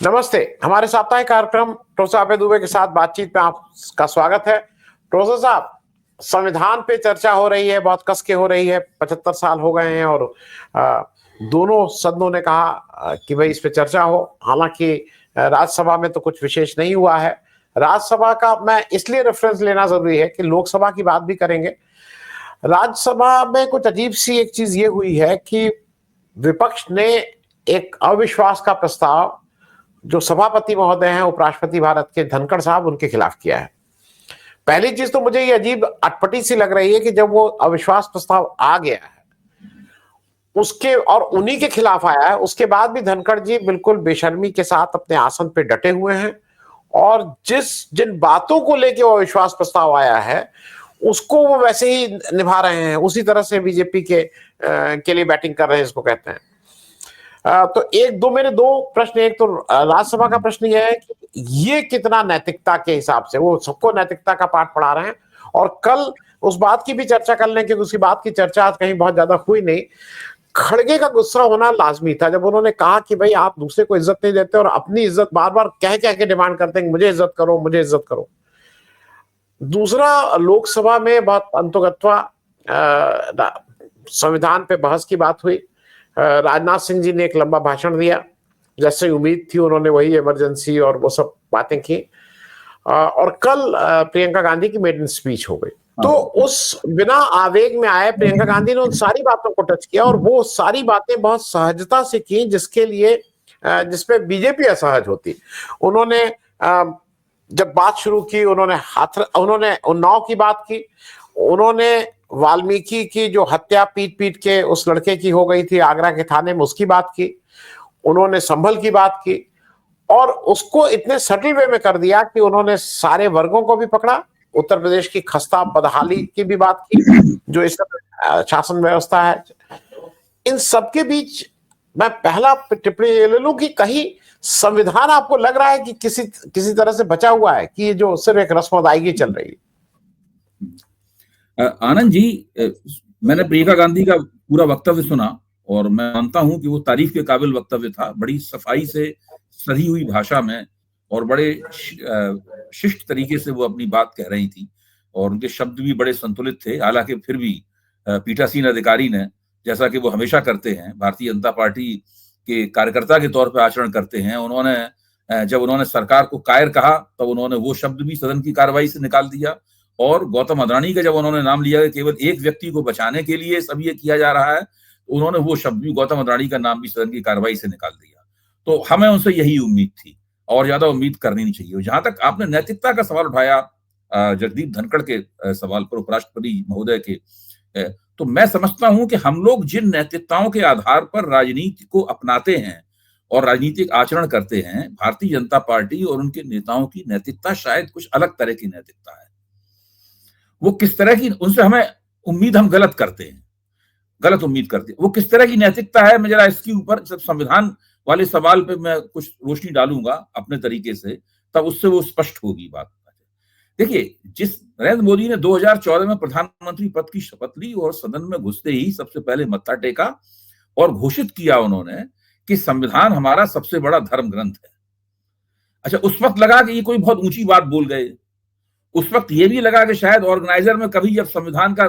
नमस्ते। हमारे साप्ताहिक कार्यक्रम प्रोफेसर अभय दुबे के साथ बातचीत में आपका स्वागत है। प्रोफेसर साहब, संविधान पे चर्चा हो रही है, बहुत कस के हो रही है। 75 साल हो गए हैं और अ, दोनों सदनों ने कहा कि भाई इस पे चर्चा हो। हालांकि राज्यसभा में तो कुछ विशेष नहीं हुआ है। राज्यसभा का मैं इसलिए रेफरेंस लेना जरूरी है कि लोकसभा की बात भी करेंगे। राज्यसभा में कुछ अजीब सी एक चीज ये हुई है कि विपक्ष ने एक अविश्वास का प्रस्ताव जो सभापति महोदय हैं उपराष्ट्रपति भारत के धनखड़ साहब उनके खिलाफ किया है। पहली चीज तो मुझे ये अजीब अटपटी सी लग रही है कि जब वो अविश्वास प्रस्ताव आ गया है उसके और उन्हीं के खिलाफ आया है, उसके बाद भी धनखड़ जी बिल्कुल बेशर्मी के साथ अपने आसन पे डटे हुए हैं और जिन बातों को लेके वो अविश्वास प्रस्ताव आया है उसको वो वैसे ही निभा रहे हैं, उसी तरह से बीजेपी के लिए बैटिंग कर रहे हैं, इसको कहते हैं। तो मेरे दो प्रश्न। एक तो राज्यसभा का प्रश्न यह है कि ये कितना नैतिकता के हिसाब से वो सबको नैतिकता का पाठ पढ़ा रहे हैं। और कल उस बात की भी चर्चा कर लें क्योंकि उसकी बात की चर्चा आज कहीं बहुत ज्यादा हुई नहीं। खड़गे का गुस्सा होना लाजमी था जब उन्होंने कहा कि भाई आप दूसरे को इज्जत नहीं देते और अपनी इज्जत बार बार कह कह के डिमांड करते हैं, मुझे इज्जत करो, मुझे इज्जत करो। दूसरा, लोकसभा में बहुत अंतोगत्वा संविधान पे बहस की बात हुई। राजनाथ सिंह जी ने एक लंबा भाषण दिया, जैसे उम्मीद थी उन्होंने वही इमरजेंसी और वो सब बातें की। और कल प्रियंका गांधी की मेडन स्पीच हो गई। तो उस बिना आवेग में आए प्रियंका गांधी ने उन सारी बातों को टच किया और वो सारी बातें बहुत सहजता से की जिसके लिए जिसपे बीजेपी असहज होती। उन्होंने जब बात शुरू की उन्होंने उन्नाव की बात की, उन्होंने वाल्मीकि की जो हत्या पीट पीट के उस लड़के की हो गई थी आगरा के थाने में उसकी बात की, उन्होंने संभल की बात की और उसको इतने सटल वे में कर दिया कि उन्होंने सारे वर्गों को भी पकड़ा। उत्तर प्रदेश की खस्ता बदहाली की भी बात की जो इस शासन व्यवस्था है। इन सबके बीच मैं पहला टिप्पणी ये ले लूं कि कहीं संविधान आपको लग रहा है कि किसी तरह से बचा हुआ है कि ये जो सिर्फ एक रस्म अदायगी चल रही है। आनंद जी, मैंने प्रियंका गांधी का पूरा वक्तव्य सुना और मैं मानता हूं कि वो तारीफ के काबिल वक्तव्य था। बड़ी सफाई से सधी हुई भाषा में और बड़े शिष्ट तरीके से वो अपनी बात कह रही थी और उनके शब्द भी बड़े संतुलित थे। हालांकि फिर भी पीठासीन अधिकारी ने, जैसा कि वो हमेशा करते हैं, भारतीय जनता पार्टी के कार्यकर्ता के तौर पर आचरण करते हैं, जब उन्होंने सरकार को कायर कहा तब उन्होंने वो शब्द भी सदन की कार्रवाई से निकाल दिया और गौतम अडानी का जब उन्होंने नाम लिया कि केवल एक व्यक्ति को बचाने के लिए सब ये किया जा रहा है, तो उन्होंने वो शब्द भी, गौतम अडानी का नाम भी सदन की कार्रवाई से निकाल दिया। तो हमें उनसे यही उम्मीद थी और ज्यादा उम्मीद करनी नहीं चाहिए। जहां तक आपने नैतिकता का सवाल उठाया जगदीप धनखड़ के सवाल पर उपराष्ट्रपति महोदय के, तो मैं समझता हूं कि हम लोग जिन नैतिकताओं के आधार पर राजनीति को अपनाते हैं और राजनीतिक आचरण करते हैं, भारतीय जनता पार्टी और उनके नेताओं की नैतिकता शायद कुछ अलग तरह की नैतिकता है। वो किस तरह की, उनसे हमें उम्मीद हम गलत करते हैं, गलत उम्मीद करते हैं। वो किस तरह की नैतिकता है, मैं जरा इसके ऊपर जब संविधान वाले सवाल पे मैं कुछ रोशनी डालूंगा अपने तरीके से, तब उससे वो स्पष्ट होगी बात। देखिए, जिस नरेंद्र मोदी ने 2014 में प्रधानमंत्री पद की शपथ ली और सदन में घुसते ही सबसे पहले मत्था टेका और घोषित किया उन्होंने कि संविधान हमारा सबसे बड़ा धर्म ग्रंथ है। अच्छा, उस वक्त लगा कि ये कोई बहुत ऊंची बात बोल गए। उस वक्त ये भी लगा कि शायद ऑर्गेनाइजर में कभी जब संविधान का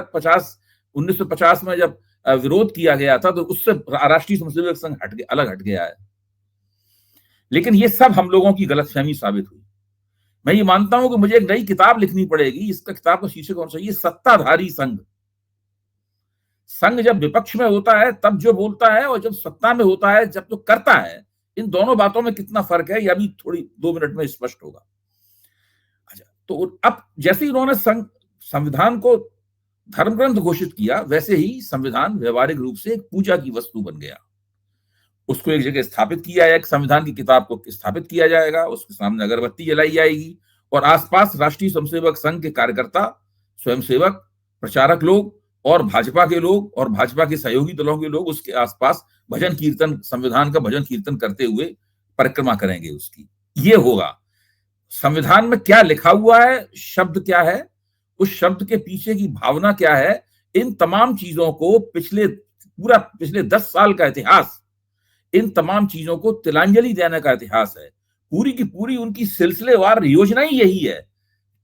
1950 में जब विरोध किया गया था तो उससे राष्ट्रीय स्वयंसेवक संघ अलग हट गया है। लेकिन ये सब हम लोगों की गलतफहमी साबित हुई। मैं ये मानता हूं कि मुझे एक नई किताब लिखनी पड़ेगी। इसका किताब का शीर्षक होना चाहिए सत्ताधारी संघ। संघ जब विपक्ष में होता है तब जो बोलता है और जब सत्ता में होता है जब जो करता है, इन दोनों बातों में कितना फर्क है यह भी थोड़ी 2 मिनट में स्पष्ट होगा। अच्छा, तो अब जैसे ही उन्होंने संविधान को धर्म ग्रंथ घोषित किया, वैसे ही संविधान व्यवहारिक रूप से एक पूजा की वस्तु बन गया। उसको एक जगह स्थापित किया जाएगा, संविधान की किताब को स्थापित किया जाएगा, उसके सामने अगरबत्ती जलाई जाएगी और आसपास राष्ट्रीय स्वयंसेवक संघ के कार्यकर्ता, स्वयंसेवक, प्रचारक लोग और भाजपा के लोग और भाजपा के सहयोगी दलों के लोग उसके आसपास भजन कीर्तन, संविधान का भजन कीर्तन करते हुए परिक्रमा करेंगे उसकी। ये होगा। संविधान में क्या लिखा हुआ है, शब्द क्या है, उस शब्द के पीछे की भावना क्या है, इन तमाम चीजों को पिछले 10 साल का इतिहास, इन तमाम चीजों को तिलांजलि देने का इतिहास है। पूरी की पूरी उनकी सिलसिलेवार योजना ही यही है।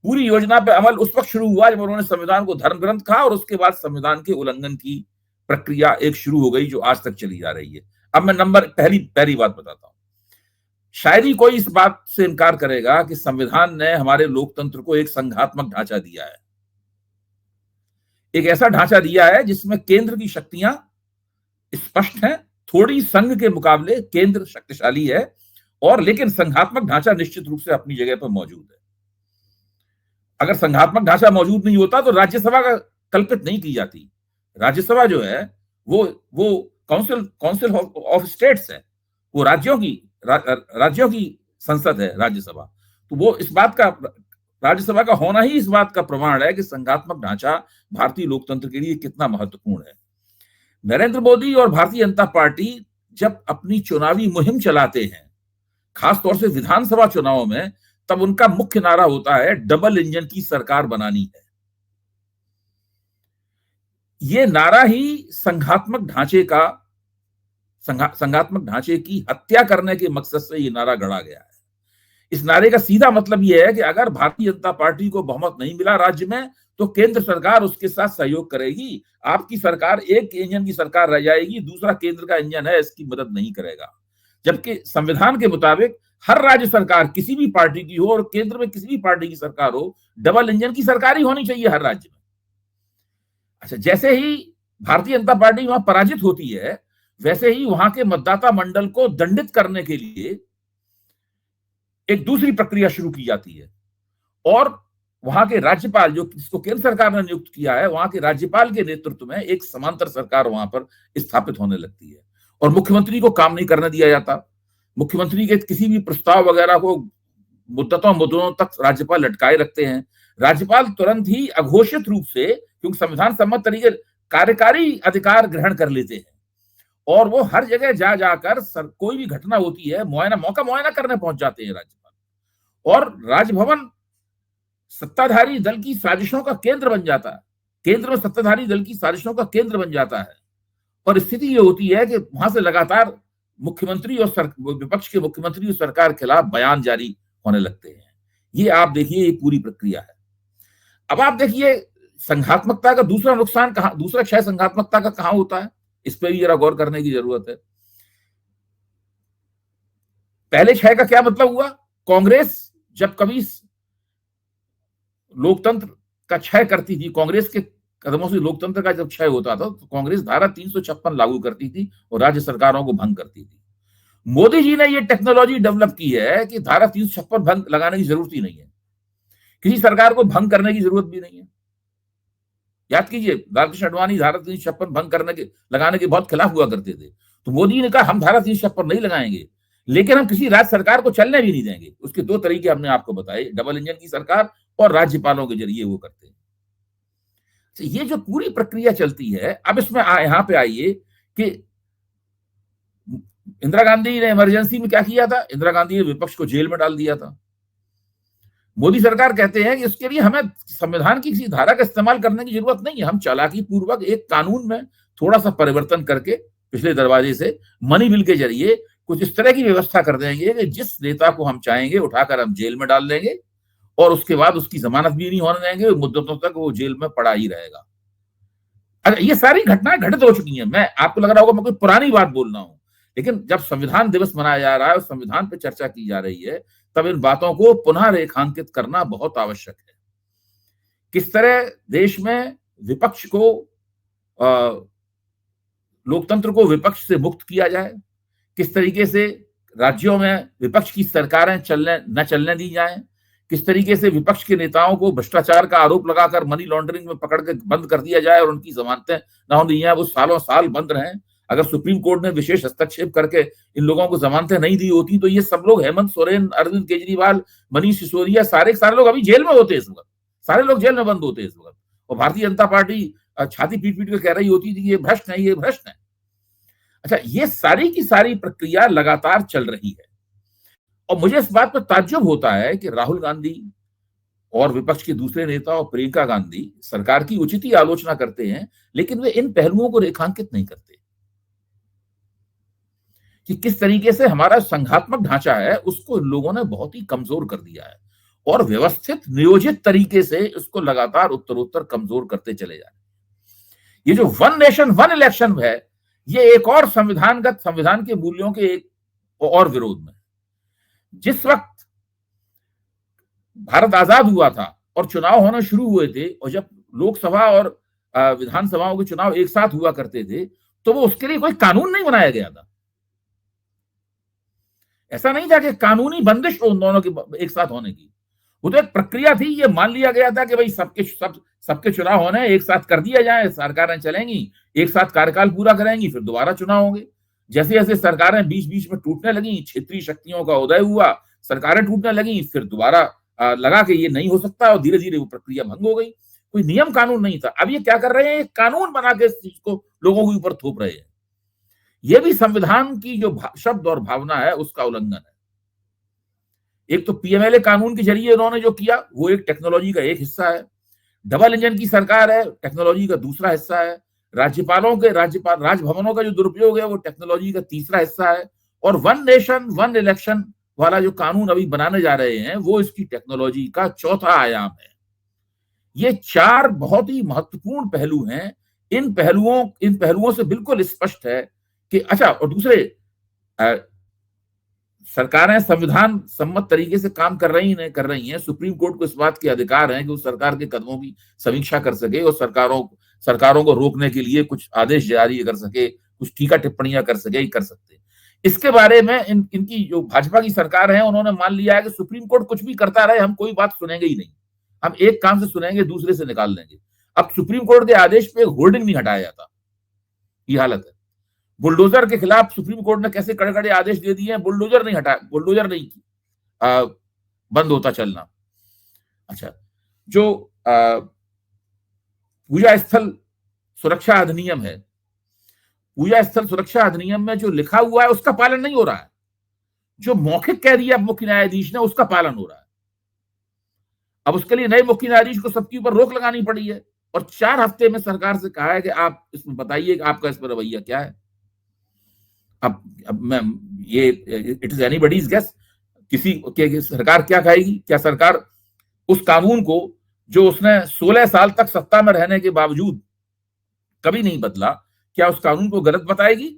पूरी योजना पे अमल उस वक्त शुरू हुआ जब उन्होंने संविधान को धर्म ग्रंथ कहा, और उसके बाद संविधान के उल्लंघन की प्रक्रिया एक शुरू हो गई जो आज तक चली जा रही है। अब मैं पहली बात बताता हूं। शायद ही कोई इस बात से इनकार करेगा कि संविधान ने हमारे लोकतंत्र को एक संघात्मक ढांचा दिया है, एक ऐसा ढांचा दिया है जिसमें केंद्र की शक्तियां स्पष्ट हैं, थोड़ी संघ के मुकाबले केंद्र शक्तिशाली है, और लेकिन संघात्मक ढांचा निश्चित रूप से अपनी जगह पर मौजूद है। अगर संघात्मक ढांचा मौजूद नहीं होता तो राज्यसभा का कल्पित नहीं की जाती। राज्यसभा जो है वो काउंसिल ऑफ स्टेट्स है, वो राज्यों की संसद है राज्यसभा। तो वो इस बात का, राज्यसभा का होना ही इस बात का प्रमाण है कि संघात्मक ढांचा भारतीय लोकतंत्र के लिए कितना महत्वपूर्ण है। नरेंद्र मोदी और भारतीय जनता पार्टी जब अपनी चुनावी मुहिम चलाते हैं, खासतौर से विधानसभा चुनाव में, तब उनका मुख्य नारा होता है डबल इंजन की सरकार बनानी है। ये नारा ही संघात्मक ढांचे की हत्या करने के मकसद से ये नारा गढ़ा गया है। इस नारे का सीधा मतलब यह है कि अगर भारतीय जनता पार्टी को बहुमत नहीं मिला राज्य में, तो केंद्र सरकार उसके साथ सहयोग करेगी। आपकी सरकार एक इंजन की सरकार रह जाएगी, दूसरा केंद्र का इंजन है, इसकी मदद नहीं करेगा। जबकि संविधान के मुताबिक हर राज्य सरकार किसी भी पार्टी की हो और केंद्र में किसी भी पार्टी की सरकार हो, डबल इंजन की सरकार ही होनी चाहिए हर राज्य में। अच्छा, जैसे ही भारतीय जनता पार्टी वहां पराजित होती है, वैसे ही वहां के मतदाता मंडल को दंडित करने के लिए एक दूसरी प्रक्रिया शुरू की जाती है, और वहां के राज्यपाल, जो जिसको केंद्र सरकार ने नियुक्त किया है, वहां के राज्यपाल के नेतृत्व में एक समांतर सरकार वहां पर स्थापित होने लगती है, और मुख्यमंत्री को काम नहीं करने दिया जाता। मुख्यमंत्री के किसी भी प्रस्ताव वगैरह को मुद्दों तक राज्यपाल लटकाए रखते हैं। राज्यपाल तुरंत ही अघोषित रूप से, क्योंकि संविधान सम्मत तरीके, कार्यकारी अधिकार ग्रहण कर लेते हैं, और वो हर जगह जाकर कोई भी घटना होती है मौका मुआयना करने पहुंच जाते हैं राज्यपाल। और राजभवन सत्ताधारी दल की साजिशों का केंद्र बन जाता है, केंद्र में सत्ताधारी दल की साजिशों का केंद्र बन जाता है। और स्थिति ये होती है कि वहां से लगातार मुख्यमंत्री और विपक्ष के मुख्यमंत्री और सरकार के खिलाफ बयान जारी होने लगते हैं। ये आप देखिए, ये पूरी प्रक्रिया है। अब आप देखिए संघात्मकता का दूसरा नुकसान कहां, दूसरा क्षय संघात्मकता का कहां होता है, इस पर भी जरा गौर करने की जरूरत है। पहले क्षय का क्या मतलब हुआ? कांग्रेस जब कभी लोकतंत्र का क्षय करती थी, कांग्रेस के कदमों से लोकतंत्र का जब क्षय होता था, तो कांग्रेस धारा 356 लागू करती थी और राज्य सरकारों को भंग करती थी। मोदी जी ने यह टेक्नोलॉजी डेवलप की है कि धारा 356 भंग लगाने की जरूरत ही नहीं है, किसी सरकार को भंग करने की जरूरत भी नहीं है। याद कीजिए, लालकृष्ण आडवाणी धारा 356 भंग लगाने के बहुत खिलाफ हुआ करते थे, तो मोदी ने कहा हम धारा 356 नहीं लगाएंगे, लेकिन हम किसी राज्य सरकार को चलने भी नहीं देंगे। उसके दो तरीके हमने आपको बताए, डबल इंजन की सरकार और राज्यपालों के जरिए वो करते हैं। तो ये जो पूरी प्रक्रिया चलती है, अब इसमें यहां पे आइए कि इंदिरा गांधी ने इमरजेंसी में क्या किया था? इंदिरा गांधी ने विपक्ष को जेल में डाल दिया था। मोदी सरकार कहते हैं कि इसके लिए हमें संविधान की किसी धारा का इस्तेमाल करने की जरूरत नहीं है, हम चालाकी पूर्वक एक कानून में थोड़ा सा परिवर्तन करके पिछले दरवाजे से मनी बिल के जरिए कुछ इस तरह की व्यवस्था कर देंगे कि जिस नेता को हम चाहेंगे उठाकर हम जेल में डाल देंगे, और उसके बाद उसकी जमानत भी नहीं होने देंगे, मुद्दतों तक वो जेल में पड़ा ही रहेगा। अगर ये सारी घटनाएं घटित हो चुकी हैं, मैं आपको लग रहा होगा मैं कोई पुरानी बात बोल रहा हूं, लेकिन जब संविधान दिवस मनाया जा रहा है और संविधान पर चर्चा की जा रही है, तब इन बातों को पुनः रेखांकित करना बहुत आवश्यक है। किस तरह देश में विपक्ष को, लोकतंत्र को विपक्ष से मुक्त किया जाए, किस तरीके से राज्यों में विपक्ष की सरकारें न चलने दी जाएं, किस तरीके से विपक्ष के नेताओं को भ्रष्टाचार का आरोप लगाकर मनी लॉन्ड्रिंग में पकड़ के बंद कर दिया जाए और उनकी जमानतें न होनी जाए, वो सालों साल बंद रहें। अगर सुप्रीम कोर्ट ने विशेष हस्तक्षेप करके इन लोगों को जमानतें नहीं दी होती, तो ये सब लोग, हेमंत सोरेन, अरविंद केजरीवाल, मनीष सिसोदिया, सारे लोग अभी जेल में होते इस वक्त, सारे लोग जेल में बंद होते इस वक्त, और भारतीय जनता पार्टी छाती पीट पीट कर कह रही होती थी कि ये भ्रष्ट है, ये भ्रष्ट है। अच्छा, ये सारी की सारी प्रक्रिया लगातार चल रही है, और मुझे इस बात पर ताज्जुब होता है कि राहुल गांधी और विपक्ष के दूसरे नेता और प्रियंका गांधी सरकार की उचित ही आलोचना करते हैं, लेकिन वे इन पहलुओं को रेखांकित नहीं करते। कि किस तरीके से हमारा संघात्मक ढांचा है उसको लोगों ने बहुत ही कमजोर कर दिया है और व्यवस्थित नियोजित तरीके से उसको लगातार उत्तरोत्तर कमजोर करते चले जा रहे हैं। ये जो वन नेशन वन इलेक्शन है, ये एक और संविधान के मूल्यों के एक और विरोध में। जिस वक्त भारत आजाद हुआ था और चुनाव होने शुरू हुए थे, और जब लोकसभा और विधानसभाओं के चुनाव एक साथ हुआ करते थे, तो वो उसके लिए कोई कानून नहीं बनाया गया था। ऐसा नहीं था कि कानूनी बंदिश हो उन दोनों के एक साथ होने की। वो तो एक प्रक्रिया थी। ये मान लिया गया था कि भाई सबके चुनाव होने, एक साथ कर दिया जाए, सरकारें चलेंगी, एक साथ कार्यकाल पूरा करेंगी, फिर दोबारा चुनाव होंगे। जैसे जैसे सरकारें बीच बीच में टूटने लगी, क्षेत्रीय शक्तियों का उदय हुआ, सरकारें टूटने लगी, फिर दोबारा लगा कि ये नहीं हो सकता और धीरे धीरे वो प्रक्रिया भंग हो गई। कोई नियम कानून नहीं था। अब ये क्या कर रहे हैं, एक कानून बना के इस चीज को लोगों के ऊपर थोप रहे हैं। ये भी संविधान की जो शब्द और भावना है उसका उल्लंघन है। एक तो पीएमएलए कानून के जरिए उन्होंने जो किया वो एक टेक्नोलॉजी का एक हिस्सा है। डबल इंजन की सरकार है, टेक्नोलॉजी का दूसरा हिस्सा है। राजभवनों का जो दुरुपयोग है वो टेक्नोलॉजी का तीसरा हिस्सा है। और वन नेशन वन इलेक्शन वाला जो कानून अभी बनाने जा रहे हैं वो इसकी टेक्नोलॉजी का चौथा आयाम है। ये चार बहुत ही महत्वपूर्ण पहलू हैं। इन पहलुओं से बिल्कुल स्पष्ट है कि अच्छा, और दूसरे सरकारें संविधान सम्मत तरीके से काम कर रही हैं। सुप्रीम कोर्ट को इस बात के अधिकार हैं कि उस सरकार के कदमों की समीक्षा कर सके और सरकारों को रोकने के लिए कुछ आदेश जारी कर सके, कुछ टीका टिप्पणियां कर सकते। इसके बारे में इनकी जो भाजपा की सरकार है उन्होंने मान लिया है कि सुप्रीम कोर्ट कुछ भी करता रहे, हम कोई बात सुनेंगे ही नहीं। हम एक काम से सुनेंगे, दूसरे से निकाल देंगे। अब सुप्रीम कोर्ट के आदेश पे होर्डिंग नहीं हटाया जाता, ये हालत है। बुलडोजर के खिलाफ सुप्रीम कोर्ट ने कैसे कड़े कड़े आदेश दे दिए हैं, बुलडोजर नहीं बंद होता चलना। अच्छा, जो पूजा स्थल सुरक्षा अधिनियम है, पूजा स्थल सुरक्षा अधिनियम में जो लिखा हुआ है उसका पालन नहीं हो रहा है। जो मौखिक कह दिया मुख्य न्यायाधीश ने उसका पालन हो रहा है। अब उसके लिए नए मुख्य न्यायाधीश को सबके ऊपर रोक लगानी पड़ी है और 4 हफ्ते में सरकार से कहा है कि आप इसमें बताइए कि आपका इस पर रवैया क्या है। अब मैं ये इट इज एनीबॉडीज गेस, किसी के सरकार क्या कहेगी। क्या सरकार उस कानून को जो उसने 16 साल तक सत्ता में रहने के बावजूद कभी नहीं बदला, क्या उस कानून को गलत बताएगी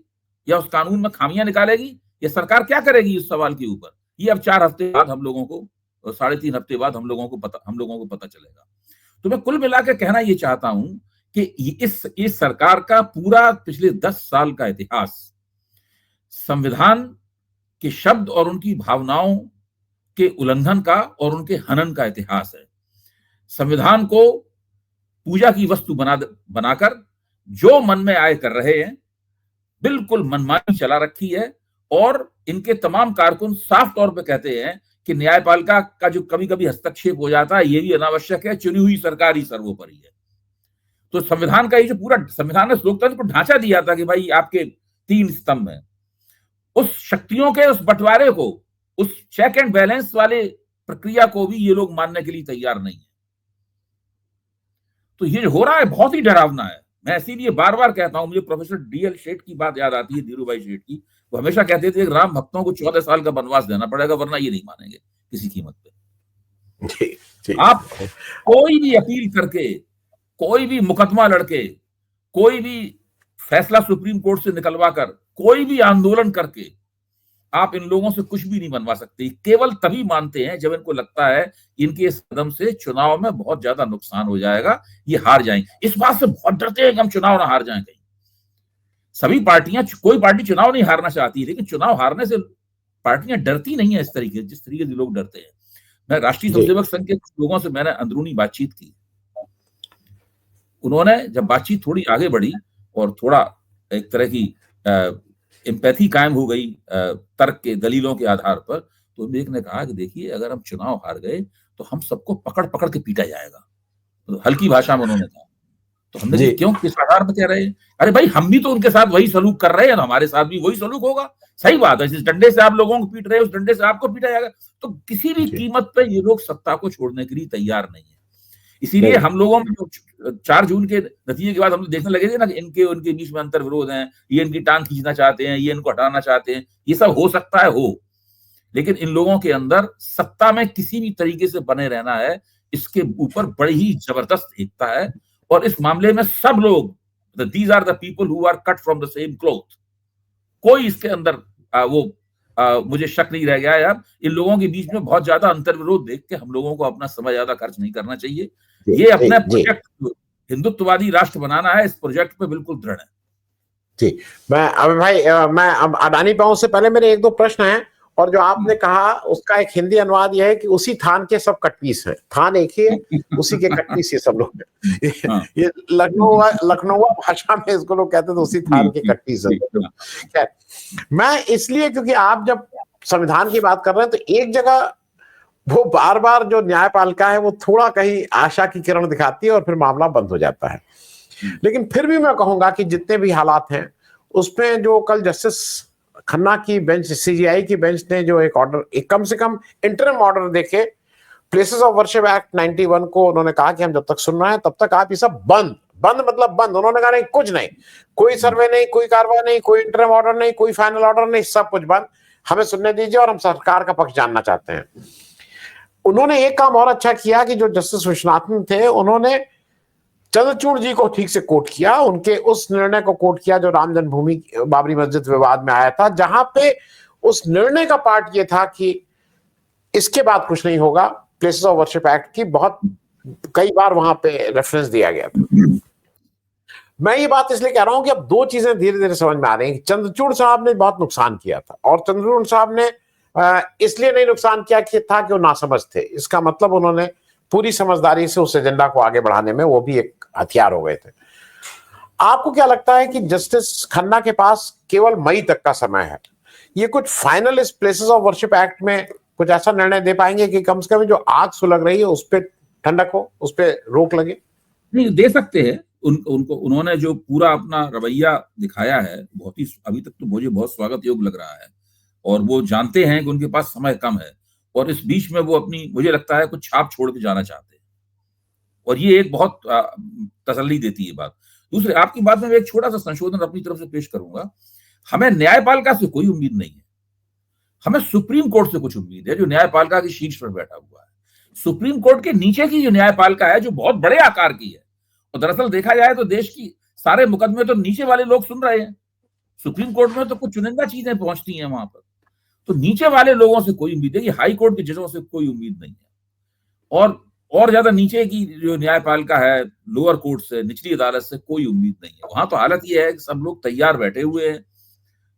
या उस कानून में खामियां निकालेगी? ये सरकार क्या करेगी इस सवाल के ऊपर? ये अब 4 हफ्ते बाद हम लोगों को, 3.5 हफ्ते बाद हम लोगों को पता चलेगा। तो मैं कुल मिलाकर कहना ये चाहता हूं कि इस सरकार का पूरा पिछले 10 साल का इतिहास संविधान के शब्द और उनकी भावनाओं के उल्लंघन का और उनके हनन का इतिहास है। संविधान को पूजा की वस्तु बनाकर जो मन में आए कर रहे हैं, बिल्कुल मनमानी चला रखी है। और इनके तमाम कारकुन साफ तौर पे कहते हैं कि न्यायपालिका का जो कभी कभी हस्तक्षेप हो जाता है ये भी अनावश्यक है, चुनी हुई सरकार ही सर्वोपरि है। तो संविधान का ये जो पूरा संविधान ने लोकतंत्र को ढांचा दिया था कि भाई आपके 3 स्तंभ हैं, उस शक्तियों के उस बंटवारे को, उस चेक एंड बैलेंस वाले प्रक्रिया को भी ये लोग मानने के लिए तैयार नहीं है। तो ये जो हो रहा है बहुत ही डरावना है। मैं इसीलिए बार बार कहता हूं, मुझे प्रोफेसर डीएल शेठ की बात याद आती है, धीरूभाई शेठ की। वो हमेशा कहते थे कि राम भक्तों को 14 साल का वनवास देना पड़ेगा वरना ये नहीं मानेंगे किसी कीमत पे। आप कोई भी अपील करके, कोई भी मुकदमा लड़के, कोई भी फैसला सुप्रीम कोर्ट से निकलवा कर, कोई भी आंदोलन करके आप इन लोगों से कुछ भी नहीं बनवा सकते। केवल तभी मानते हैं जब इनको लगता है इनके इस कदम से चुनाव में बहुत ज्यादा नुकसान हो जाएगा, ये हार जाएंगे। इस बात से बहुत डरते हैं कि हम चुनाव ना हार जाएं कहीं। सभी पार्टियां, कोई पार्टी चुनाव नहीं हारना चाहती, लेकिन चुनाव हारने से पार्टियां डरती नहीं है जिस तरीके से लोग डरते हैं। मैं राष्ट्रीय स्वयंसेवक संघ के लोगों से मैंने अंदरूनी बातचीत की। उन्होंने जब बातचीत थोड़ी आगे बढ़ी और थोड़ा एक तरह की एम्पैथी कायम हो गई तर्क के, दलीलों के आधार पर, तो एक ने कहा कि देखिए अगर हम चुनाव हार गए तो हम सबको पकड़ पकड़ के पीटा जाएगा। तो हल्की भाषा में उन्होंने कहा। तो हमने कहा क्यों, किस आधार पर कह रहे हैं? अरे भाई हम भी तो उनके साथ वही सलूक कर रहे हैं, हमारे साथ भी वही सलूक होगा। सही बात है, जिस डंडे से आप लोगों को पीट रहे हैं उस डंडे से आपको पीटा जाएगा। तो किसी भी कीमत पर ये लोग सत्ता को छोड़ने के लिए तैयार नहीं है। इसीलिए हम लोगों में 4 जून के नतीजे के बाद हम देखने लगे थे ना कि इनके उनके बीच में अंतर विरोध है, ये इनकी टांग खींचना चाहते हैं, ये इनको हटाना चाहते हैं। ये सब हो सकता है, हो, लेकिन इन लोगों के अंदर सत्ता में किसी भी तरीके से बने रहना है, इसके ऊपर बड़ी ही जबरदस्त एकता है। और इस मामले में सब लोग, these are the people who are cut from the same cloth. कोई इसके अंदर मुझे शक नहीं रह गया यार। इन लोगों के बीच में बहुत ज्यादा अंतर विरोध देख के हम लोगों को अपना समय ज्यादा खर्च नहीं करना चाहिए। ये अपना प्रोजेक्ट हिंदुत्ववादी राष्ट्र बनाना है, इस प्रोजेक्ट पे बिल्कुल दृढ़ है। जी, मैं अब अडानी पाऊं से पहले मेरे 1-2 प्रश्न हैं। और जो आपने कहा उसका एक हिंदी अनुवाद यह है कि उसी थान के सब कटपीस हैं। थान एक ही है, उसी के कटपीस ये सब लोग हैं। ये लखनऊ भाषा में इसको लोग कहते हैं, तो उसी थान के कटपीस है। मैं इसलिए, क्योंकि आप जब संविधान की बात कर रहे हैं तो एक जगह वो बार बार जो न्यायपालिका है वो थोड़ा कहीं आशा की किरण दिखाती है और फिर मामला बंद हो जाता है। लेकिन फिर भी मैं कहूंगा कि जितने भी हालात हैं उसमें जो कल जस्टिस खन्ना की बेंच, सीजीआई की बेंच ने जो एक ऑर्डर, एक कम से कम इंटरिम ऑर्डर देके प्लेसेस ऑफ वर्शिप एक्ट 91 को उन्होंने कहा कि हम जब तक सुन रहे हैं तब तक आप ये सब बंद मतलब बंद। उन्होंने कहा नहीं, कुछ नहीं, कोई सर्वे नहीं, कोई कार्रवाई नहीं, कोई इंटरिम ऑर्डर नहीं, कोई फाइनल ऑर्डर नहीं, सब कुछ बंद, हमें सुनने दीजिए और हम सरकार का पक्ष जानना चाहते हैं। उन्होंने एक काम और अच्छा किया कि जो जस्टिस विश्वनाथन थे उन्होंने चंद्रचूड़ जी को ठीक से कोट किया, उनके उस निर्णय को कोट किया जो राम जन्मभूमि बाबरी मस्जिद विवाद में आया था, जहां पे उस निर्णय का पार्ट ये था कि इसके बाद कुछ नहीं होगा। प्लेसेस ऑफ वर्शिप एक्ट की बहुत कई बार वहां पे रेफरेंस दिया गया था। मैं ये बात इसलिए कह रहा हूं कि अब 2 चीजें धीरे धीरे समझ में आ रही हैं। चंद्रचूड़ साहब ने बहुत नुकसान किया था, और चंद्रचूड़ साहब ने इसलिए नहीं नुकसान किया कि था कि वो नासमझ थे। इसका मतलब उन्होंने पूरी समझदारी से उस एजेंडा को आगे बढ़ाने में वो भी एक हथियार हो गए थे। आपको क्या लगता है कि जस्टिस खन्ना के पास केवल मई तक का समय है, ये कुछ फाइनल इस प्लेसेस ऑफ वर्शिप एक्ट में कुछ ऐसा निर्णय दे पाएंगे कि कम से कम जो आग सुलग रही है उस पर ठंडक हो, उस पर रोक लगे? नहीं, दे सकते हैं। उनको उन्होंने जो पूरा अपना रवैया दिखाया है, बहुत ही अभी तक तो मुझे बहुत स्वागत योग्य लग रहा है। और वो जानते हैं कि उनके पास समय कम है, और इस बीच में वो अपनी, मुझे लगता है, कुछ छाप छोड़ के जाना चाहते हैं, और ये एक बहुत तसल्ली देती है बात। दूसरे, आपकी बात में एक छोटा सा संशोधन अपनी तरफ से पेश करूंगा। हमें न्यायपालिका से कोई उम्मीद नहीं है, हमें सुप्रीम कोर्ट से कुछ उम्मीद है, जो न्यायपालिका की शीर्ष पर बैठा हुआ है। सुप्रीम कोर्ट के नीचे की जो न्यायपालिका है, जो बहुत बड़े आकार की है, और दरअसल देखा जाए तो देश की सारे मुकदमे तो नीचे वाले लोग सुन रहे हैं। सुप्रीम कोर्ट में तो कुछ चुनिंदा चीजें पहुंचती हैं वहां पर, तो नीचे वाले लोगों से कोई उम्मीद है, ये हाई कोर्ट के जजों से कोई उम्मीद नहीं है। और ज्यादा नीचे की जो न्यायपालिका है, लोअर कोर्ट से, निचली अदालत से कोई उम्मीद नहीं है। वहां तो हालत ये है कि सब लोग तैयार बैठे हुए हैं,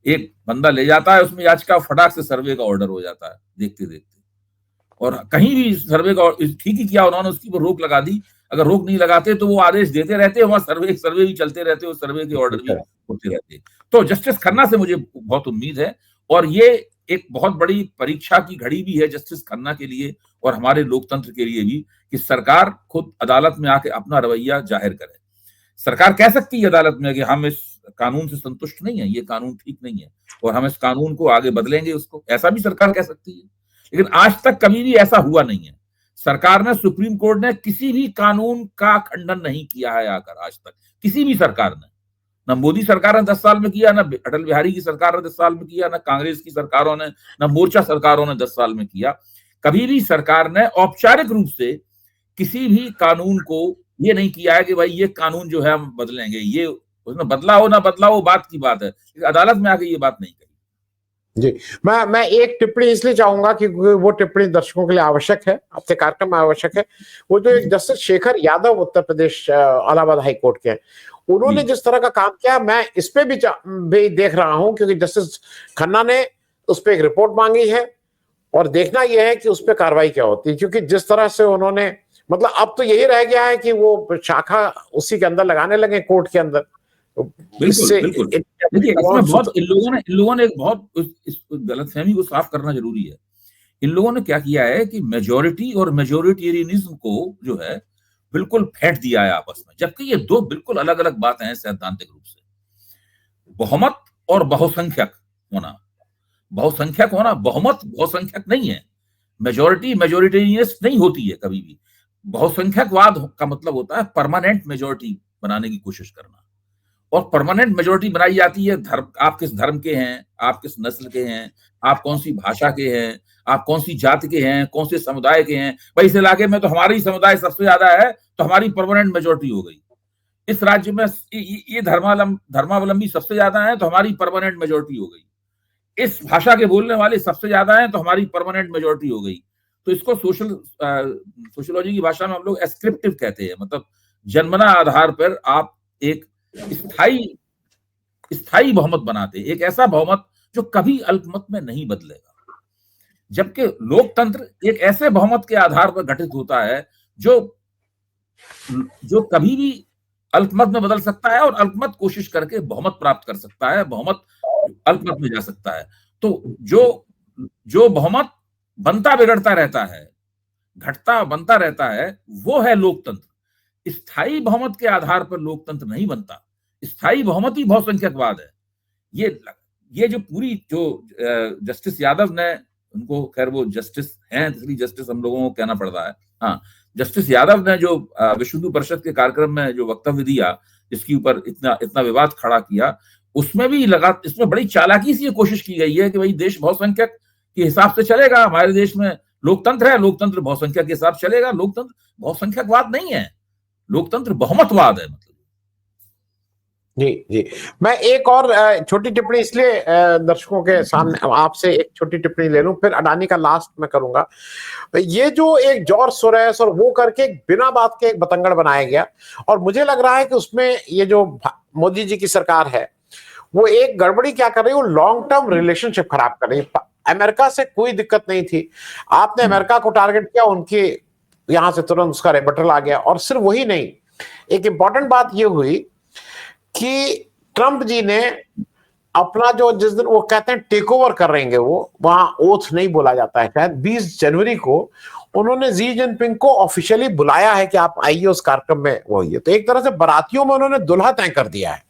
एक बंदा ले जाता है उसमें याचिका, फटाक से सर्वे का ऑर्डर हो जाता है देखते देखते। और कहीं भी सर्वे का ठीक ही किया उन्होंने, उसकी पर रोक लगा दी। अगर रोक नहीं लगाते तो वो आदेश देते रहते, वहां सर्वे भी चलते रहते, और सर्वे के ऑर्डर भी होते रहते। तो जस्टिस खन्ना से मुझे बहुत उम्मीद है, और ये एक बहुत बड़ी परीक्षा की घड़ी भी है जस्टिस खन्ना के लिए और हमारे लोकतंत्र के लिए भी, कि सरकार खुद अदालत में आके अपना रवैया जाहिर करे। सरकार कह सकती है अदालत में कि हम इस कानून से संतुष्ट नहीं है, ये कानून ठीक नहीं है, और हम इस कानून को आगे बदलेंगे उसको, ऐसा भी सरकार कह सकती है। लेकिन आज तक कभी भी ऐसा हुआ नहीं है। सरकार ने, सुप्रीम कोर्ट ने किसी भी कानून का खंडन नहीं किया है आकर, आज तक किसी भी सरकार ने। न मोदी सरकार ने 10 साल में किया, न अटल बिहारी की सरकार ने 10 साल में किया, न कांग्रेस की सरकारों ने, न मोर्चा सरकारों ने 10 साल में किया। कभी भी सरकार ने औपचारिक रूप से किसी भी कानून को ये नहीं किया है कि भाई ये कानून जो है हम बदलेंगे, ये उसमें बदला हो ना बदला हो बात की बात है। अदालत में आके ये बात नहीं कही। जी, मैं एक टिप्पणी इसलिए चाहूंगा कि वो टिप्पणी दर्शकों के लिए आवश्यक है, आपके कार्यक्रम में आवश्यक है। वो जो एक justice Shekhar Yadav Uttar Pradesh Allahabad high court के हैं, उन्होंने जिस तरह का काम किया, मैं इस पे भी देख रहा हूं, क्योंकि जस्टिस खन्ना ने उस पर एक रिपोर्ट मांगी है, और देखना यह है कि उस पर कार्रवाई क्या होती है। क्योंकि जिस तरह से उन्होंने, मतलब अब तो यही रह गया है कि वो शाखा उसी के अंदर लगाने लगे, कोर्ट के अंदर। बिल्कुल। देखिए, इसमें बहुत इन लोगों ने एक बहुत इस गलतफहमी को साफ करना जरूरी है। इन लोगों ने क्या किया है कि मेजॉरिटी और मेजॉरिटेरियनिज्म को जो है बिल्कुल फेंट दिया है आपस में, जबकि ये 2 बिल्कुल अलग अलग बातें हैं सैद्धांतिक रूप से। बहुमत और बहुसंख्यक होना, बहुमत बहुसंख्यक नहीं है। मेजॉरिटी मेजॉरिटेरियनिस्ट नहीं होती है कभी भी। बहुसंख्यकवाद का मतलब होता है परमानेंट मेजोरिटी बनाने की कोशिश करना, और परमानेंट मेजोरिटी बनाई जाती है धर्म, आप किस धर्म के हैं, आप किस नस्ल के हैं, आप कौन सी भाषा के हैं, आप कौन सी जाति के हैं, कौन से समुदाय के हैं। भाई इस इलाके में तो हमारी समुदाय सबसे ज्यादा है तो हमारी परमानेंट मेजोरिटी हो गई। इस राज्य में ये धर्मावलंबी सबसे ज्यादा है तो हमारी परमानेंट मेजोरिटी हो गई। इस भाषा के बोलने वाले सबसे ज्यादा हैं तो हमारी परमानेंट मेजोरिटी हो गई। तो इसको सोशियोलॉजी की भाषा में हम लोग एस्क्रिप्टिव कहते हैं, मतलब जन्मना आधार पर आप एक स्थायी बहुमत बनाते हैं, एक ऐसा बहुमत जो कभी अल्पमत में नहीं बदलेगा। जबकि लोकतंत्र एक ऐसे बहुमत के आधार पर गठित होता है जो कभी भी अल्पमत में बदल सकता है और अल्पमत कोशिश करके बहुमत प्राप्त कर सकता है, बहुमत अल्पमत में जा सकता है। तो जो बहुमत बनता बिगड़ता रहता है, घटता बनता रहता है, वो है लोकतंत्र। स्थायी बहुमत के आधार पर लोकतंत्र नहीं बनता। स्थायी बहुमत ही बहुसंख्यकवाद है। ये जो पूरी जो जस्टिस यादव ने, उनको खैर वो जस्टिस हैं इसलिए जस्टिस हम लोगों को कहना पड़ रहा है, हाँ, जस्टिस यादव ने जो विश्व हिंदू परिषद के कार्यक्रम में जो वक्तव्य दिया, जिसके ऊपर इतना विवाद खड़ा किया, उसमें भी इसमें बड़ी चालाकी से ये कोशिश की गई है कि भाई देश बहुसंख्यक के हिसाब से चलेगा, हमारे देश में लोकतंत्र है, लोकतंत्र बहुसंख्यक के हिसाब से चलेगा। लोकतंत्र बहुसंख्यकवाद नहीं है, लोकतंत्र बहुमतवाद है। मतलब जी जी, मैं एक और छोटी टिप्पणी इसलिए दर्शकों के सामने आपसे एक छोटी टिप्पणी ले लूं, फिर अडानी का लास्ट में करूंगा। ये जो एक जॉर्ज सोरेस और वो करके बिना बात के एक बतंगड़ बनाया गया, और मुझे लग रहा है कि उसमें ये जो मोदी जी की सरकार है वो एक गड़बड़ी क्या कर रही है, वो लॉन्ग टर्म रिलेशनशिप खराब कर रही है। अमेरिका से कोई दिक्कत नहीं थी, आपने अमेरिका को टारगेट किया, उनके यहां से तुरंत उसका रिबटल आ गया। और सिर्फ वही नहीं, एक इंपॉर्टेंट बात ये हुई कि ट्रंप जी ने अपना जो जिस दिन वो कहते हैं टेक ओवर कर रहेंगे, वो वहां ओथ नहीं बोला जाता है, शायद 20 जनवरी को उन्होंने जी जिनपिंग को ऑफिशियली बुलाया है कि आप आइए उस कार्यक्रम में। वो ये तो एक तरह से बारातियों में उन्होंने दुल्हा तय कर दिया है।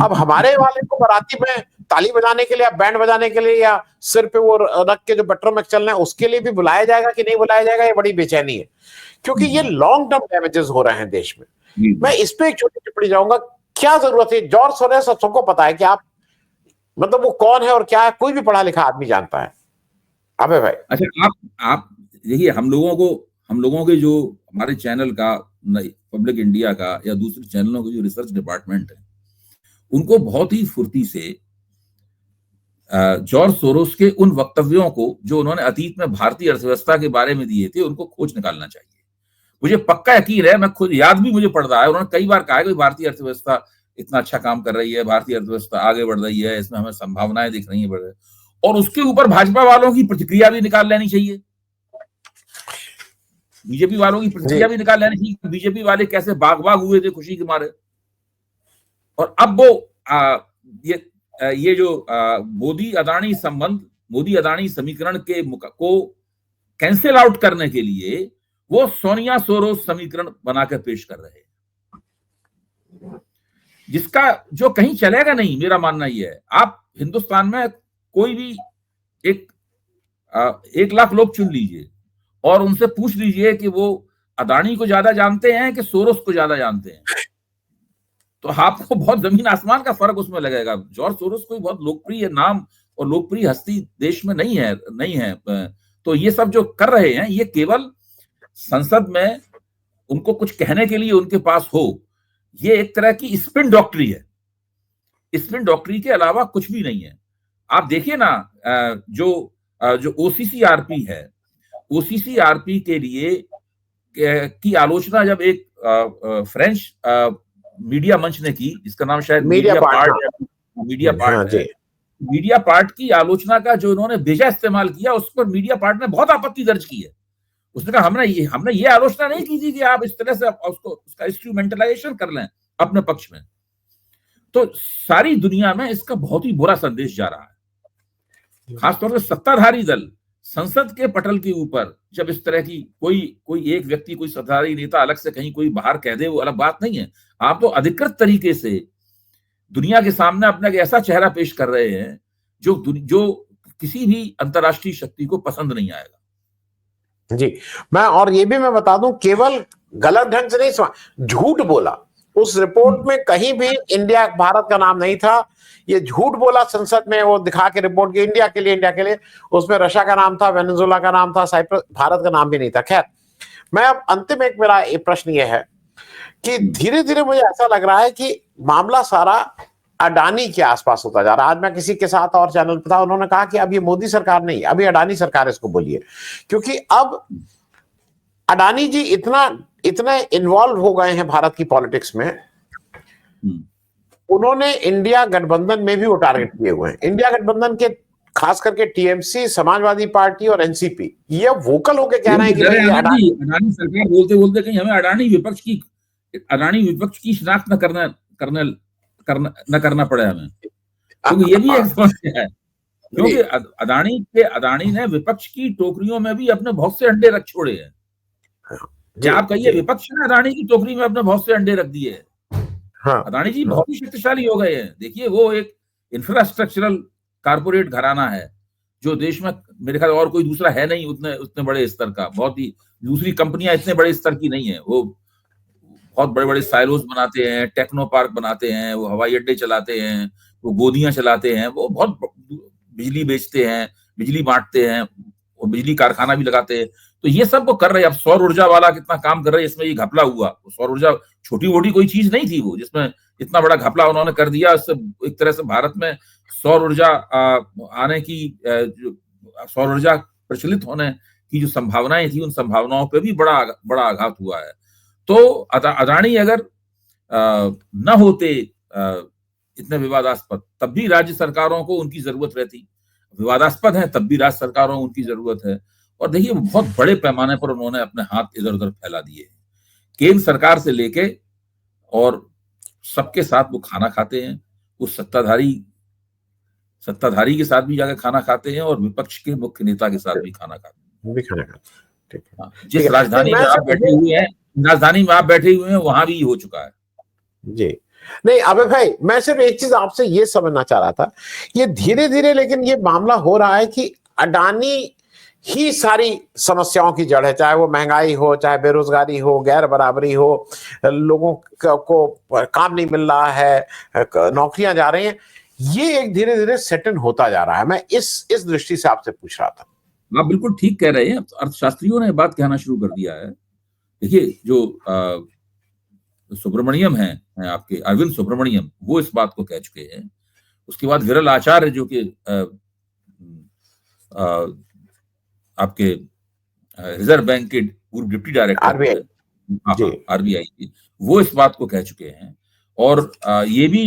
अब हमारे वाले को बाराती में ताली बजाने के लिए या बैंड बजाने के लिए या सिर पे वो रख के जो बटरों में चलना है उसके लिए भी बुलाया जाएगा कि नहीं बुलाया जाएगा, ये बड़ी बेचैनी है, क्योंकि ये लॉन्ग टर्म डैमेजेस हो रहे हैं देश में। मैं इस पे एक छोटी टिप्पणी जाऊंगा, क्या जरूरत है? जॉर्ज सोरेस सबको पता है कि आप मतलब वो कौन है और क्या है, कोई भी पढ़ा लिखा आदमी जानता है। अबे भाई, अच्छा, आप देखिए, हम लोगों के जो हमारे चैनल का, पब्लिक इंडिया का या दूसरे चैनलों के जो रिसर्च डिपार्टमेंट है, उनको बहुत ही फुर्ती से जॉर्ज सोरोस के उन वक्तव्यों को जो उन्होंने अतीत में भारतीय अर्थव्यवस्था के बारे में दिए थे, उनको खोज निकालना चाहिए। मुझे पक्का यकीन है, मैं खुद याद भी मुझे पड़ रहा है, उन्होंने कई बार कहा है कि भारतीय अर्थव्यवस्था इतना अच्छा काम कर रही है, भारतीय अर्थव्यवस्था आगे बढ़ रही है, इसमें हमें संभावनाएं दिख रही है बढ़ रही, और उसके ऊपर भाजपा वालों की प्रतिक्रिया भी निकाल लेनी चाहिए, बीजेपी वालों की प्रतिक्रिया भी निकाल लेनी चाहिए। बीजेपी वाले कैसे बाग हुए थे खुशी के मारे। और अब वो ये जो मोदी अदानी संबंध, मोदी अदानी समीकरण को कैंसिल आउट करने के लिए वो सोनिया सोरोस समीकरण बनाकर पेश कर रहे हैं, जिसका जो कहीं चलेगा नहीं। मेरा मानना यह है, आप हिंदुस्तान में कोई भी 1 लाख लोग चुन लीजिए और उनसे पूछ लीजिए कि वो अदानी को ज्यादा जानते हैं कि सोरोस को ज्यादा जानते हैं, तो आपको बहुत जमीन आसमान का फर्क उसमें लगेगा। जॉर्ज सोरोस कोई बहुत लोकप्रिय नाम और लोकप्रिय हस्ती देश में नहीं है। तो ये सब जो कर रहे हैं, ये केवल संसद में उनको कुछ कहने के लिए उनके पास हो, ये एक तरह की स्पिन डॉक्टरी है। स्पिन डॉक्टरी के अलावा कुछ भी नहीं है। आप देखिए ना, जो ओसीसीआरपी है, ओसीसीआरपी के लिए की आलोचना जब एक फ्रेंच मीडिया मंच ने की, जिसका नाम शायद मीडिया पार्ट है, मीडिया पार्ट की आलोचना का जो उन्होंने बेजा इस्तेमाल किया, उस पर मीडिया पार्ट ने बहुत आपत्ति दर्ज की है। उसने कहा हमने ये आलोचना नहीं की थी कि आप इस तरह से उसका इंस्ट्रूमेंटलाइजेशन कर लें अपने पक्ष में। तो सारी दुनिया में इसका बहुत ही बुरा संदेश जा रहा है। खासतौर से सत्ताधारी दल संसद के पटल के ऊपर जब इस तरह की कोई एक व्यक्ति, कोई सत्ताधारी नेता अलग से कहीं कोई बाहर कह दे, वो अलग बात नहीं है। आप तो अधिकृत तरीके से दुनिया के सामने अपना एक ऐसा चेहरा पेश कर रहे हैं जो किसी भी अंतर्राष्ट्रीय शक्ति को पसंद नहीं आएगा। जी, और ये भी मैं बता दूं, केवल गलत ढंग से नहीं समझ, झूठ बोला। उस रिपोर्ट में कहीं भी इंडिया भारत का नाम नहीं था। ये झूठ बोला संसद में, वो दिखा के रिपोर्ट की इंडिया के लिए उसमें रशिया का नाम था, वेनेजुला का नाम था, साइप्रस, भारत का नाम भी नहीं था। खैर, मैं अब अंतिम एक मेरा एक प्रश्न ये है कि धीरे धीरे मुझे ऐसा लग रहा है कि मामला सारा अडानी के आसपास होता जा रहा है। आज मैं किसी के साथ और चैनल पर था, उन्होंने कहा कि अब ये मोदी सरकार नहीं, अभी अडानी सरकार इसको बोलिए, क्योंकि अब अडानी जी इतने इन्वॉल्व हो गए हैं भारत की पॉलिटिक्स में। उन्होंने इंडिया गठबंधन में भी वो टारगेट किए हुए हैं। इंडिया गठबंधन के खास करके टीएमसी, समाजवादी पार्टी और एनसीपी, ये वोकल होकर कह रहे हैं कि अडानी सरकार बोलते बोलते कहीं हमें अडानी विपक्ष की शिनाख्त न करना पड़े हमें, क्योंकि ये भी एक समस्या है। क्योंकि अडानी ने विपक्ष की टोकरियों में भी अपने बहुत से अंडे रख छोड़े हैं। क्या आप कहिए विपक्ष ने अडानी की टोकरी में अपने बहुत से अंडे रख दिए हैं? हाँ, अडानी जी बहुत ही शक्तिशाली हो गए हैं। देखिए, वो एक इंफ्रास्ट्रक्चरल कारपोरेट घराना है जो देश में मेरे ख्याल और कोई दूसरा है नहीं उतने बड़े स्तर का। बहुत ही दूसरी कंपनियां इतने बड़े स्तर की नहीं है। वो बहुत बड़े बड़े साइलोस बनाते हैं, टेक्नो पार्क बनाते हैं, वो हवाई अड्डे चलाते हैं, वो गोदियां चलाते हैं, वो बहुत बिजली बेचते हैं, बिजली बांटते हैं, वो बिजली कारखाना भी लगाते हैं। तो ये सब वो कर रहे हैं। अब सौर ऊर्जा वाला कितना काम कर रहे हैं, इसमें ये घपला हुआ। सौर ऊर्जा छोटी मोटी कोई चीज नहीं थी वो, जिसमें इतना बड़ा घपला उन्होंने कर दिया। इससे एक तरह से भारत में सौर ऊर्जा आने की, सौर ऊर्जा प्रचलित होने की जो संभावनाएं थी, उन संभावनाओं पे भी बड़ा आघात हुआ है। तो अडानी अगर न होते इतने विवादास्पद, तब भी राज्य सरकारों को उनकी जरूरत रहती। विवादास्पद है तब भी राज्य सरकारों को उनकी जरूरत है। और देखिए, बहुत बड़े पैमाने पर उन्होंने अपने हाथ इधर उधर फैला दिए। केंद्र सरकार से लेके और सबके साथ वो खाना खाते हैं। वो सत्ताधारी के साथ भी जाकर खाना खाते हैं और विपक्ष के मुख्य नेता के साथ भी खाना खाते हैं। जिस राजधानी में आप बैठे हुए हैं वहां भी हो चुका है। जी नहीं अबे भाई, मैं सिर्फ एक चीज आपसे ये समझना चाह रहा था, ये धीरे धीरे लेकिन ये मामला हो रहा है कि अडानी ही सारी समस्याओं की जड़ है, चाहे वो महंगाई हो, चाहे बेरोजगारी हो, गैर बराबरी हो, लोगों को काम नहीं मिल रहा है, नौकरियां जा रही हैं, ये एक धीरे धीरे सेटल होता जा रहा है। मैं इस दृष्टि से आपसे पूछ रहा था। आप बिल्कुल ठीक कह रहे हैं। अर्थशास्त्रियों ने बात कहना शुरू कर दिया है। देखिए, जो सुब्रमण्यम है आपके अरविंद सुब्रमण्यम, वो इस बात को कह चुके हैं। उसके बाद विरल आचार्य जो कि आपके रिजर्व बैंक के पूर्व डिप्टी डायरेक्टर आरबीआई के, वो इस बात को कह चुके हैं। और ये भी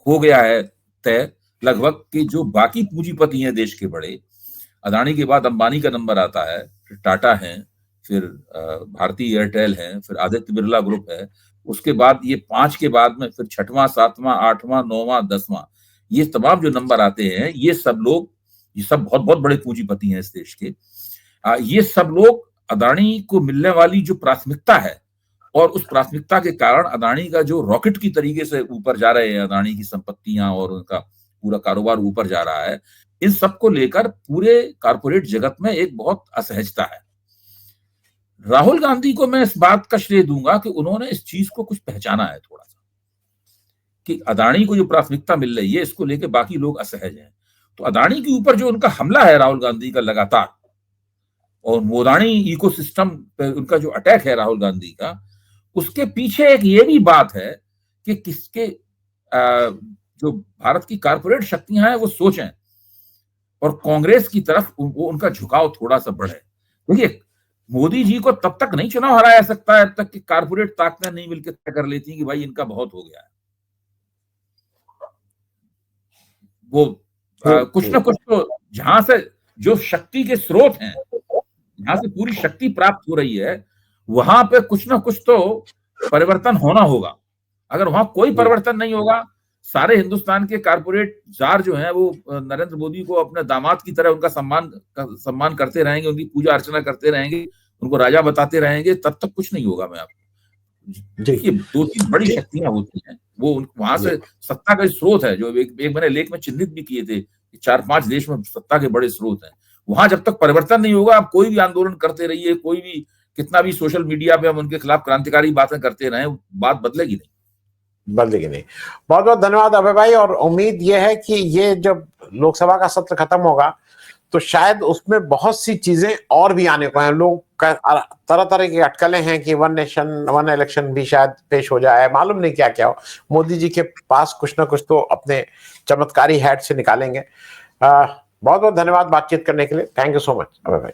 हो गया है तय लगभग कि जो बाकी पूंजीपति हैं देश के बड़े, अदानी के बाद अंबानी का नंबर आता है, फिर टाटा है, फिर भारतीय एयरटेल है, फिर आदित्य बिरला ग्रुप है, उसके बाद ये 5 के बाद में फिर 6वां, 7वां, 8वां, 9वां, 10वां, ये तमाम जो नंबर आते हैं, ये सब बहुत बहुत बड़े पूंजीपति हैं इस देश के। ये सब लोग अदानी को मिलने वाली जो प्राथमिकता है, और उस प्राथमिकता के कारण अदानी का जो रॉकेट की तरीके से ऊपर जा रहे हैं, अदानी की संपत्तियां और उनका पूरा कारोबार ऊपर जा रहा है, इन सबको लेकर पूरे कारपोरेट जगत में एक बहुत असहजता है। राहुल गांधी को मैं इस बात का श्रेय दूंगा कि उन्होंने इस चीज को कुछ पहचाना है थोड़ा सा, कि अदानी को जो प्राथमिकता मिल रही है, इसको लेकर बाकी लोग असहज हैं। तो अदानी के ऊपर जो उनका हमला है राहुल गांधी का लगातार, और मोदानी इकोसिस्टम पे उनका जो अटैक है राहुल गांधी का, उसके पीछे एक ये भी बात है कि किसके जो भारत की कारपोरेट शक्तियां हैं वो सोचें और कांग्रेस की तरफ वो उनका झुकाव थोड़ा सा बढ़े। देखिए, मोदी जी को तब तक नहीं चुनाव हराया जा सकता है जब तक कि कारपोरेट ताकतें नहीं मिलकर तय कर लेती कि भाई इनका बहुत हो गया है। वो कुछ ना कुछ तो, जहां से जो शक्ति के स्रोत हैं, जहां से पूरी शक्ति प्राप्त हो रही है, वहां पे कुछ ना कुछ तो परिवर्तन होना होगा। अगर वहां कोई परिवर्तन नहीं होगा, सारे हिंदुस्तान के कारपोरेट जार जो हैं वो नरेंद्र मोदी को अपने दामाद की तरह उनका सम्मान करते रहेंगे, उनकी पूजा अर्चना करते रहेंगे, उनको राजा बताते रहेंगे, तब तक कुछ नहीं होगा। मैं आपको देखिए, 2-3 बड़ी शक्तियां होती हैं, वो वहां से सत्ता का स्रोत है, जो एक मैंने लेख में चिन्हित भी किए थे, 4-5 देश में सत्ता के बड़े स्रोत हैं, वहां जब तक परिवर्तन नहीं होगा, आप कोई भी आंदोलन करते रहिए, कोई भी कितना भी सोशल मीडिया पे हम उनके खिलाफ क्रांतिकारी बातें करते रहे, बात बदलेगी नहीं। बदलेगी नहीं। बहुत बहुत धन्यवाद अभय भाई, और उम्मीद यह है कि ये जब लोकसभा का सत्र खत्म होगा तो शायद उसमें बहुत सी चीजें और भी आने को हैं। लोग तरह तरह की अटकलें हैं कि वन नेशन वन इलेक्शन भी शायद पेश हो जाए, मालूम नहीं क्या क्या हो। मोदी जी के पास कुछ ना कुछ तो अपने चमत्कारी हैट से निकालेंगे। बहुत बहुत धन्यवाद बातचीत करने के लिए। थैंक यू सो मच अभय भाई।